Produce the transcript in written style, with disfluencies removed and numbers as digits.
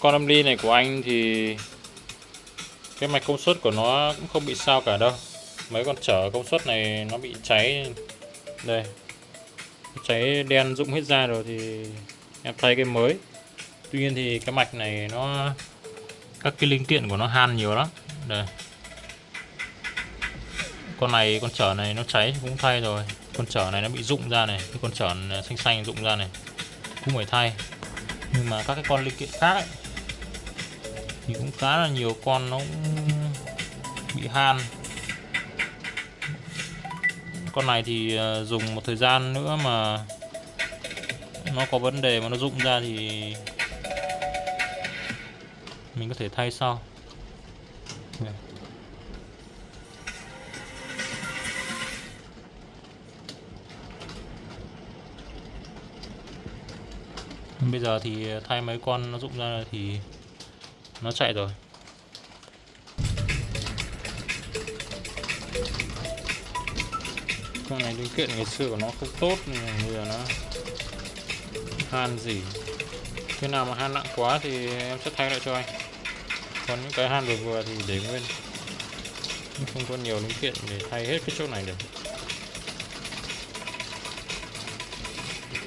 con âm ly này của anh thì cái mạch công suất của nó cũng không bị sao cả đâu. Mấy con chở công suất này nó bị cháy đây, cháy đen rụng hết ra rồi thì em thay cái mới. Tuy nhiên thì cái mạch này nó, các cái linh kiện của nó han nhiều lắm đây. Con chở này nó cháy cũng thay rồi. Con chở này nó bị rụng ra này, cái con chở xanh xanh rụng ra này cũng phải thay. Nhưng mà các cái con linh kiện khác ấy, thì cũng khá là nhiều con nó cũng bị han. Con này thì dùng một thời gian nữa mà nó có vấn đề mà nó rụng ra thì mình có thể thay sau. Bây giờ thì thay mấy con nó rụng ra rồi thì nó chạy rồi. Con này linh kiện ngày xưa của nó không tốt nhưng mà bây giờ nó han gì. Khi nào mà han nặng quá thì em sẽ thay lại cho anh. Còn những cái han vừa vừa thì để nguyên, không có nhiều linh kiện để thay hết cái chỗ này được.